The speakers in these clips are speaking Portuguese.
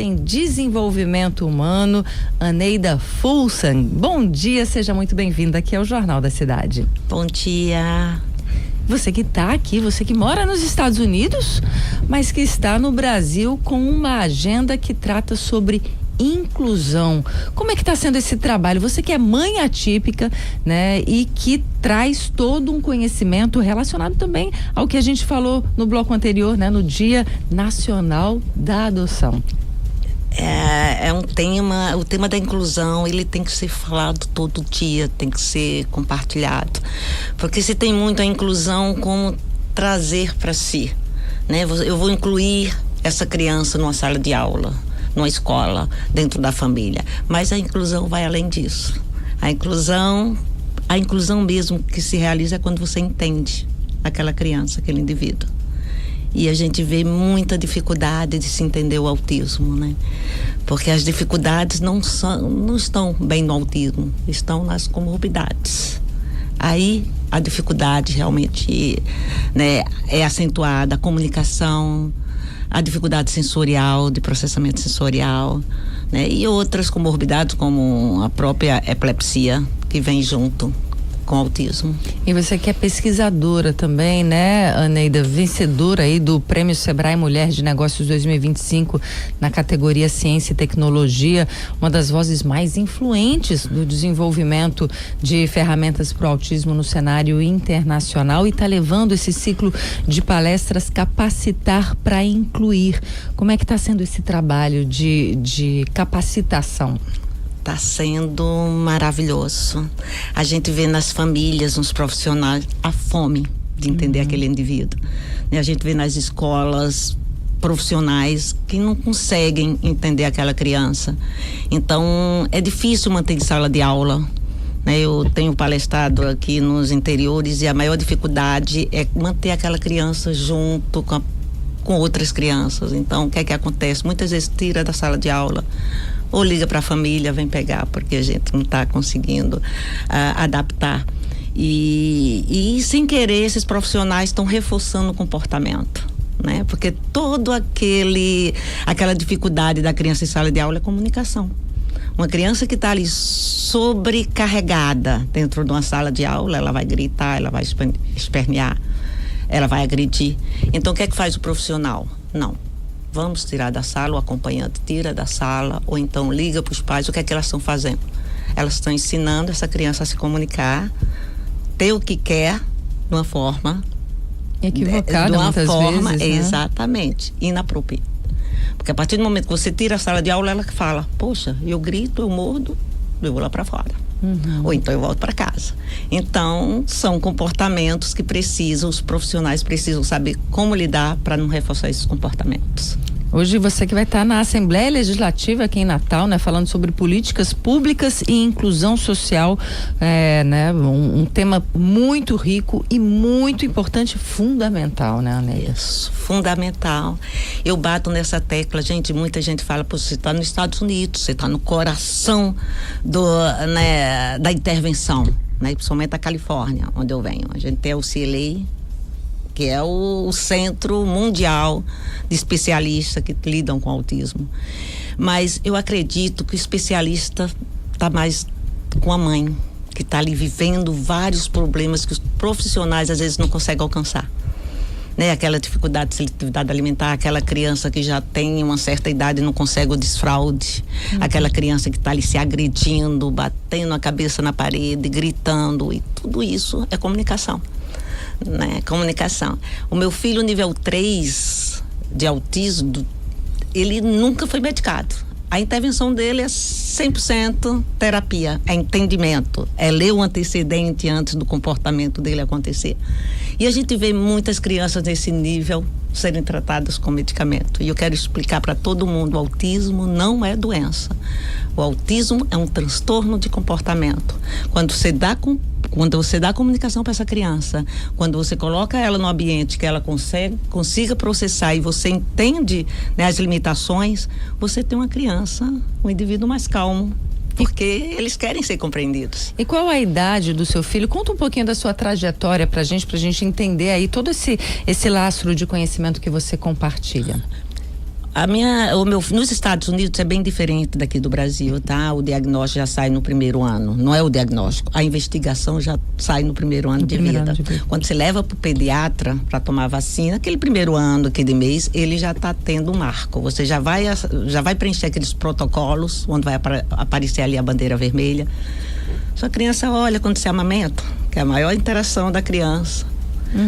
em desenvolvimento humano, Aneida Fulsan. Bom dia, seja muito bem-vinda aqui ao Jornal da Cidade. Bom dia. Você que está aqui, você que mora nos Estados Unidos, mas que está no Brasil com uma agenda que trata sobre inclusão. Como é que está sendo esse trabalho? Você que é mãe atípica, né? E que traz todo um conhecimento relacionado também ao que a gente falou no bloco anterior, né? No Dia Nacional da Adoção. É um tema, o tema da inclusão, ele tem que ser falado todo dia, tem que ser compartilhado. Porque se tem muito a inclusão como trazer para si, né? Eu vou incluir essa criança numa sala de aula, numa escola, dentro da família. Mas a inclusão vai além disso. A inclusão mesmo que se realiza é quando você entende aquela criança, aquele indivíduo. E a gente vê muita dificuldade de se entender o autismo, né? Porque as dificuldades não estão bem no autismo, estão nas comorbidades. Aí a dificuldade realmente, né, é acentuada, a comunicação, a dificuldade sensorial, de processamento sensorial, né? E outras comorbidades como a própria epilepsia que vem junto com autismo. E você que é pesquisadora também, né, Aneida, vencedora aí do Prêmio Sebrae Mulher de Negócios 2025 na categoria Ciência e Tecnologia, uma das vozes mais influentes do desenvolvimento de ferramentas para o autismo no cenário internacional e está levando esse ciclo de palestras Capacitar para Incluir. Como é que está sendo esse trabalho de capacitação? Está sendo maravilhoso. A gente vê nas famílias, nos profissionais, a fome de entender aquele indivíduo. A gente vê nas escolas profissionais que não conseguem entender aquela criança. Então, é difícil manter em sala de aula, né? Eu tenho palestrado aqui nos interiores e a maior dificuldade é manter aquela criança junto com outras crianças. Então, o que é que acontece? Muitas vezes tira da sala de aula ou liga para a família, vem pegar, porque a gente não está conseguindo adaptar. E sem querer, esses profissionais estão reforçando o comportamento, né? Porque aquela dificuldade da criança em sala de aula é comunicação. Uma criança que está ali sobrecarregada dentro de uma sala de aula, ela vai gritar, ela vai espernear, ela vai agredir. Então, o que é que faz o profissional? Não. Vamos tirar da sala, o acompanhante tira da sala, ou então liga para os pais. O que é que elas estão fazendo? Elas estão ensinando essa criança a se comunicar, ter o que quer, de uma forma equivocada, muitas vezes, né? Exatamente, inapropriada. Porque a partir do momento que você tira a sala de aula, ela que fala: poxa, eu grito, eu mordo, eu vou lá para fora. Ou então eu volto para casa. Então, são comportamentos que os profissionais precisam saber como lidar para não reforçar esses comportamentos. Hoje você que vai estar na Assembleia Legislativa aqui em Natal, né, falando sobre políticas públicas e inclusão social, né, um tema muito rico e muito importante, fundamental, né, Aneida? Isso, fundamental. Eu bato nessa tecla, gente, muita gente fala: pô, você está nos Estados Unidos, você está no coração da intervenção, né, principalmente a Califórnia, onde eu venho. A gente tem o CLA, que é o centro mundial de especialistas que lidam com autismo. Mas eu acredito que o especialista está mais com a mãe, que está ali vivendo vários problemas que os profissionais às vezes não conseguem alcançar. Né? Aquela dificuldade de seletividade alimentar, aquela criança que já tem uma certa idade e não consegue o desfraude, aquela criança que está ali se agredindo, batendo a cabeça na parede, gritando, e tudo isso é comunicação. Né? Comunicação. O meu filho nível 3 de autismo, ele nunca foi medicado. A intervenção dele é 100% terapia, é entendimento, é ler o antecedente antes do comportamento dele acontecer. E a gente vê muitas crianças nesse nível serem tratadas com medicamento. E eu quero explicar para todo mundo: o autismo não é doença. O autismo é um transtorno de comportamento. Quando você dá comunicação para essa criança, quando você coloca ela no ambiente que ela consiga processar e você entende, né, as limitações, você tem uma criança, um indivíduo mais calmo, porque eles querem ser compreendidos. E qual a idade do seu filho? Conta um pouquinho da sua trajetória pra gente entender aí todo esse lastro de conhecimento que você compartilha. Nos Estados Unidos é bem diferente daqui do Brasil, tá? O diagnóstico já sai no primeiro ano, não é o diagnóstico, a investigação já sai no primeiro ano de vida. Quando você leva para o pediatra para tomar vacina, aquele primeiro ano, aquele mês, ele já está tendo um marco. Você já vai preencher aqueles protocolos, onde vai aparecer ali a bandeira vermelha. Sua criança olha quando você amamenta, que é a maior interação da criança.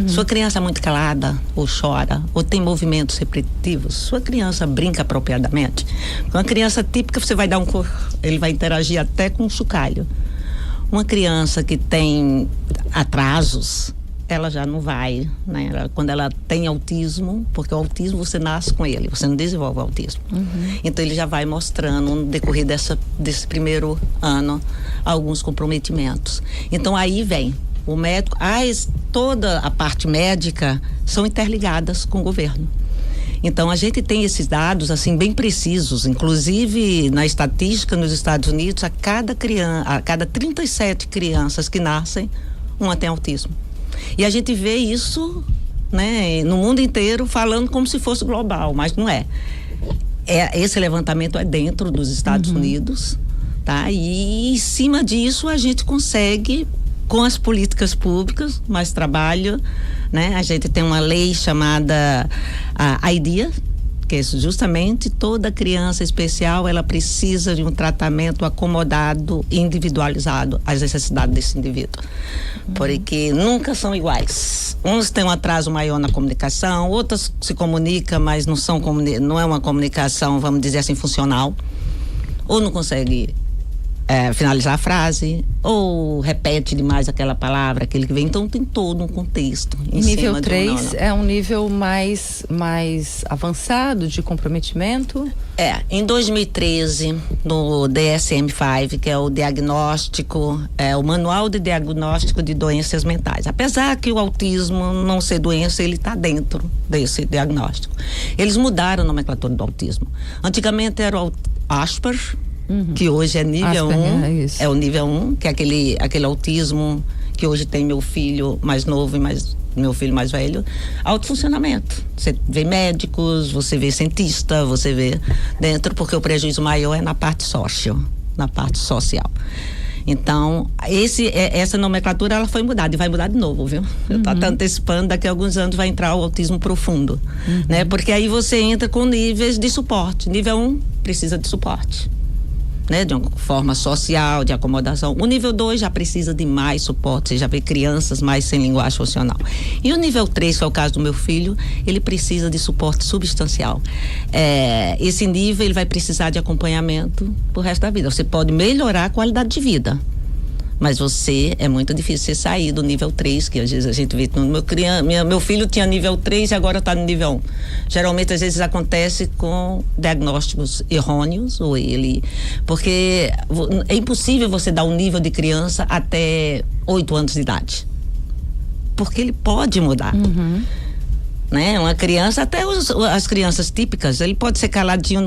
Sua criança é muito calada, ou chora, ou tem movimentos repetitivos, sua criança brinca apropriadamente. Uma criança típica, você vai dar ele vai interagir até com um chocalho. Uma criança que tem atrasos, ela já não vai, né? Quando ela tem autismo, porque o autismo você nasce com ele, você não desenvolve o autismo. Então ele já vai mostrando no decorrer desse primeiro ano alguns comprometimentos. Então aí vem o médico, toda a parte médica são interligadas com o governo. Então a gente tem esses dados assim bem precisos, inclusive na estatística nos Estados Unidos, a cada 37 crianças que nascem, uma tem autismo. E a gente vê isso, né, no mundo inteiro falando como se fosse global, mas não é. Esse levantamento é dentro dos Estados Unidos, tá? E em cima disso a gente consegue, com as políticas públicas, mais trabalho, né? A gente tem uma lei chamada IDEA, que é justamente toda criança especial, ela precisa de um tratamento acomodado e individualizado às necessidades desse indivíduo. Porque nunca são iguais. Uns têm um atraso maior na comunicação, outros se comunicam, mas não é uma comunicação, vamos dizer assim, funcional. Ou não consegue finalizar a frase, ou repete demais aquela palavra, aquele que vem. Então tem todo um contexto. Nível 3 é um nível mais avançado de comprometimento? Em 2013, no DSM-5, que é o diagnóstico, o Manual de Diagnóstico de Doenças Mentais. Apesar que o autismo não ser doença, ele está dentro desse diagnóstico. Eles mudaram a nomenclatura do autismo. Antigamente era o Asperger, que hoje é nível 1, é o nível 1, que é aquele autismo que hoje tem meu filho mais novo e meu filho mais velho, alto funcionamento. Você vê médicos, você vê cientista, você vê dentro, porque o prejuízo maior é na parte social. Então, essa nomenclatura ela foi mudada e vai mudar de novo, viu? Eu tô antecipando, daqui a alguns anos vai entrar o autismo profundo, né? Porque aí você entra com níveis de suporte. Nível 1 precisa de suporte, né, de uma forma social, de acomodação. O nível 2 já precisa de mais suporte, você já vê crianças mais sem linguagem funcional. E o nível 3, que é o caso do meu filho, ele precisa de suporte substancial. Esse nível, ele vai precisar de acompanhamento pro resto da vida. Você pode melhorar a qualidade de vida, mas é muito difícil você sair do nível 3, que às vezes a gente vê, meu filho tinha nível 3 e agora está no nível 1. Geralmente, às vezes, acontece com diagnósticos errôneos, porque é impossível você dar um nível de criança até 8 anos de idade. Porque ele pode mudar. Né? Uma criança, até as crianças típicas, ele pode ser caladinho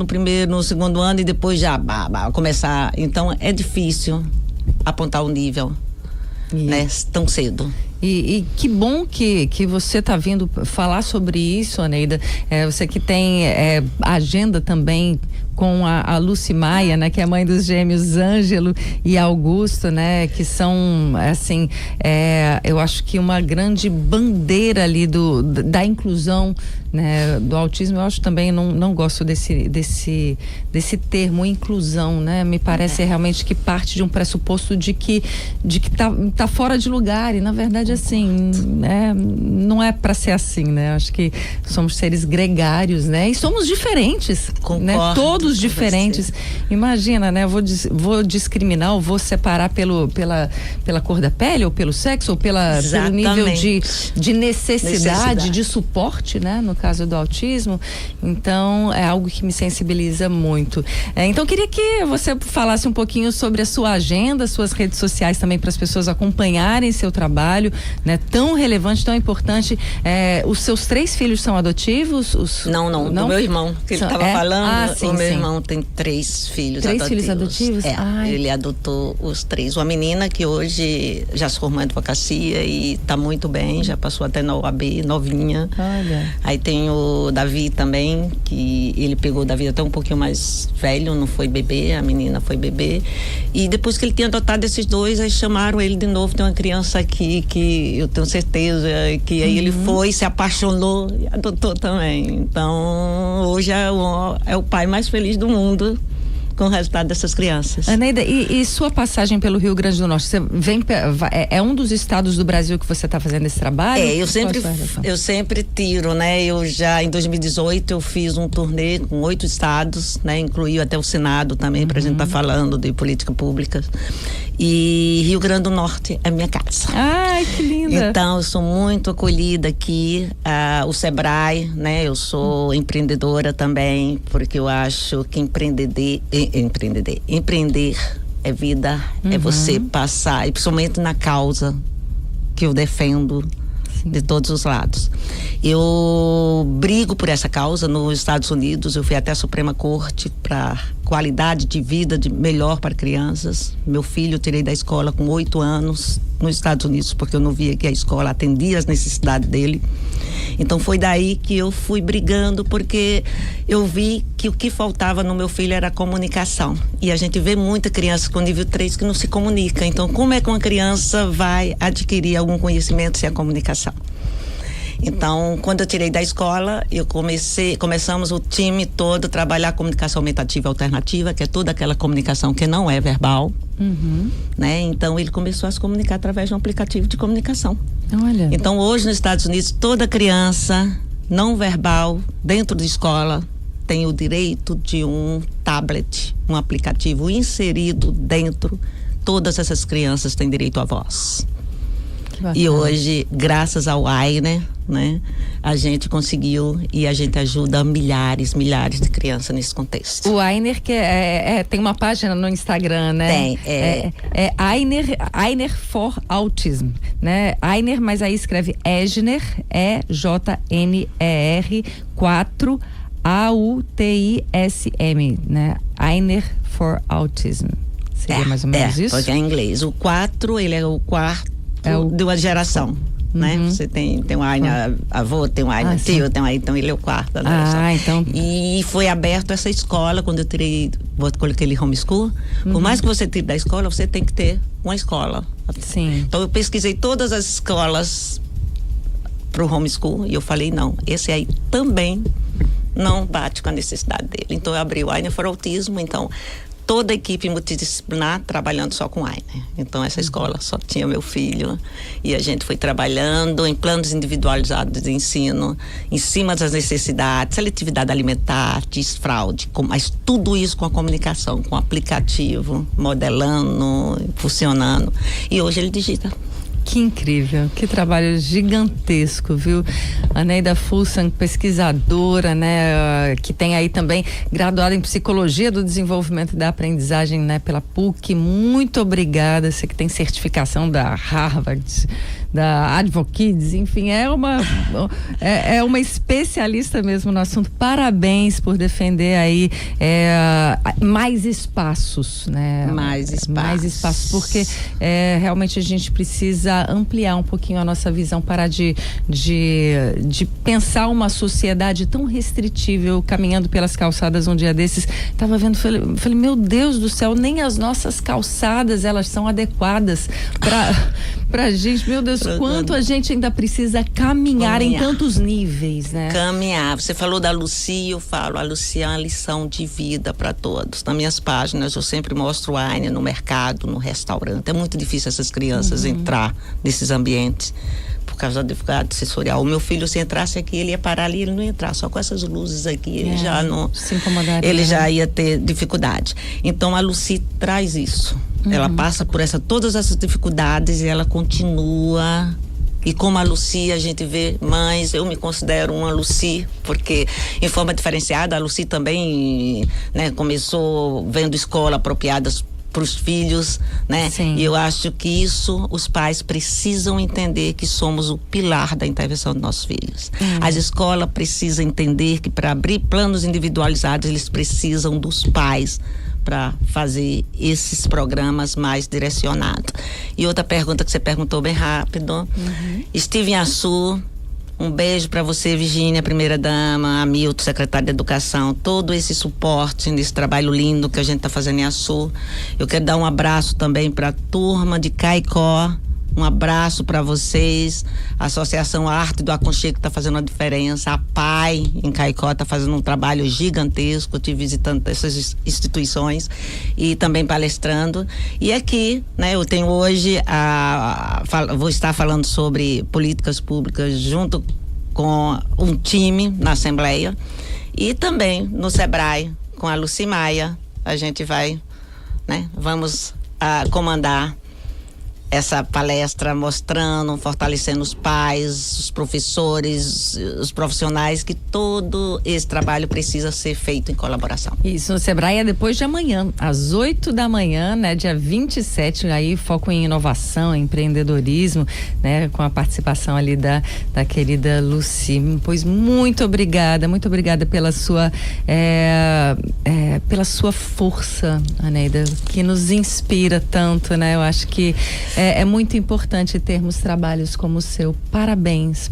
no segundo ano e depois já começar. Então, é difícil apontar o nível, né, tão cedo. E que bom que você está vindo falar sobre isso, Aneida. Você que tem agenda também com a Lucy Maia, né, que é a mãe dos gêmeos Ângelo e Augusto, né, que são, assim, eu acho que uma grande bandeira ali da inclusão, né, do autismo. Eu acho também, não gosto desse termo inclusão, né, me parece realmente que parte de um pressuposto de que tá fora de lugar, e na verdade, assim, não é para ser assim, né, acho que somos seres gregários, né, e somos diferentes, né, todos diferentes. Imagina, né, eu vou discriminar, ou vou separar pela cor da pele, ou pelo sexo, ou pelo nível de necessidade, de suporte, né, no caso do autismo. Então, é algo que me sensibiliza muito. Então, queria que você falasse um pouquinho sobre a sua agenda, suas redes sociais também, para as pessoas acompanharem seu trabalho, né, tão relevante, tão importante. Os seus 3 filhos são adotivos? Não, do meu irmão, que ele estava falando. Sim, meu irmão tem 3 filhos Três adotivos. filhos adotivos? Ele adotou os 3. Uma menina que hoje já se formou em advocacia e está muito bem, já passou até na OAB, novinha. Olha. Aí tem o Davi também, que ele pegou o Davi até um pouquinho mais velho, não foi bebê, a menina foi bebê. E depois que ele tinha adotado esses 2, aí chamaram ele de novo, tem uma criança aqui que eu tenho certeza que aí ele foi, se apaixonou e adotou também. Então, hoje é o pai mais feliz do mundo com o resultado dessas crianças. Aneida, e sua passagem pelo Rio Grande do Norte, você é um dos estados do Brasil que você está fazendo esse trabalho? Eu sempre tiro, né? Eu já, em 2018, eu fiz um turnê com 8 estados, né? Incluiu até o Senado também, pra gente estar falando de política pública. E Rio Grande do Norte é minha casa. Ai, que linda! Então, eu sou muito acolhida aqui, o Sebrae, né? Eu sou empreendedora também, porque eu acho que empreender é vida, é você passar, e principalmente na causa que eu defendo. Sim. De todos os lados. Eu brigo por essa causa nos Estados Unidos, eu fui até a Suprema Corte para qualidade de vida melhor para crianças. Meu filho eu tirei da escola com 8 anos nos Estados Unidos, porque eu não via que a escola atendia as necessidades dele. Então foi daí que eu fui brigando, porque eu vi que o que faltava no meu filho era a comunicação. E a gente vê muita criança com nível 3 que não se comunica. Então, como é que uma criança vai adquirir algum conhecimento sem a comunicação? Então, quando eu tirei da escola, começamos o time todo a trabalhar a comunicação aumentativa alternativa, que é toda aquela comunicação que não é verbal, né? Então, ele começou a se comunicar através de um aplicativo de comunicação. Olha. Então, hoje nos Estados Unidos, toda criança não verbal dentro de escola tem o direito de um tablet, um aplicativo inserido dentro. Todas essas crianças têm direito à voz. E hoje, graças ao Ainer, né, a gente conseguiu e a gente ajuda milhares de crianças nesse contexto. O Ainer, que tem uma página no Instagram, né? Tem. É Ainer for Autism, né? Ainer, mas aí escreve Ejner, EJNER 4 AUTISM, né? Ainer for Autism. Seria mais ou menos isso? Porque é em inglês. O 4, ele é o quarto de uma geração, né? Você tem um Ainer avô, tem um Ainer tio, tem um Ainer, então ele é o quarto da geração. Então. E foi aberto essa escola, quando eu coloquei ele homeschool. Por mais que você tire da escola, você tem que ter uma escola. Sim. Então eu pesquisei todas as escolas pro homeschool e eu falei, não, esse aí também não bate com a necessidade dele. Então eu abri o Ainer for Autismo, então toda a equipe multidisciplinar trabalhando só com Ainer. Então essa escola só tinha meu filho e a gente foi trabalhando em planos individualizados de ensino, em cima das necessidades, seletividade alimentar, desfraude, mas tudo isso com a comunicação, com o aplicativo, modelando, funcionando. E hoje ele digita. Que incrível, que trabalho gigantesco, viu? Aneida Fullsang, pesquisadora, né, que tem aí também graduada em Psicologia do Desenvolvimento e da Aprendizagem, né, pela PUC. Muito obrigada, você que tem certificação da Harvard, da Advokids, enfim, é uma especialista mesmo no assunto. Parabéns por defender aí mais espaços, né? Mais espaços, porque realmente a gente precisa ampliar um pouquinho a nossa visão, parar de pensar uma sociedade tão restritiva. Eu caminhando pelas calçadas um dia desses, tava vendo, falei, meu Deus do céu, nem as nossas calçadas elas são adequadas pra gente. Meu Deus, quanto a gente ainda precisa caminhar em tantos níveis, né? Caminhar. Você falou da Lucy, eu falo, a Lucy é uma lição de vida para todos. Nas minhas páginas eu sempre mostro o Ainer no mercado, no restaurante. É muito difícil essas crianças entrar nesses ambientes por causa da dificuldade sensorial. O meu filho, se entrasse aqui, ele ia parar ali, ele não ia entrar, só com essas luzes aqui, ele já não se incomodaria. Ele já ia ter dificuldade. Então a Lucy traz isso. Ela passa por todas essas dificuldades e ela continua. E como a Lucy, a gente vê mães, eu me considero uma Lucy, porque em forma diferenciada, a Lucy também, né, começou vendo escola apropriadas os filhos, né? Sim. E eu acho que isso os pais precisam entender, que somos o pilar da intervenção dos nossos filhos. As escolas precisam entender que para abrir planos individualizados eles precisam dos pais para fazer esses programas mais direcionados. E outra pergunta que você perguntou bem rápido, estive em Açu. Um beijo para você, Virgínia, primeira-dama, Hamilton, secretário de Educação, todo esse suporte nesse trabalho lindo que a gente está fazendo em Açu. Eu quero dar um abraço também para a turma de Caicó. Um abraço para vocês, a Associação Arte do Aconchego está fazendo uma diferença, a PAI em Caicó está fazendo um trabalho gigantesco, eu estive visitando essas instituições e também palestrando. E aqui, né, eu tenho hoje, vou estar falando sobre políticas públicas junto com um time na Assembleia e também no Sebrae, com a Lucimaia, a gente vai, né, vamos comandar essa palestra mostrando, fortalecendo os pais, os professores, os profissionais, que todo esse trabalho precisa ser feito em colaboração. Isso, no Sebrae é depois de amanhã, às 8 da manhã, né, dia 27, aí foco em inovação, empreendedorismo, né, com a participação ali da querida Luci. Pois muito obrigada pela sua força, Aneida, que nos inspira tanto, né? Eu acho que é muito importante termos trabalhos como o seu. Parabéns,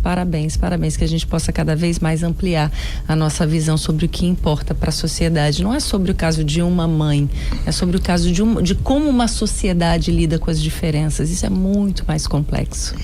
que a gente possa cada vez mais ampliar a nossa visão sobre o que importa para a sociedade. Não é sobre o caso de uma mãe, é sobre o caso de como uma sociedade lida com as diferenças. Isso é muito mais complexo.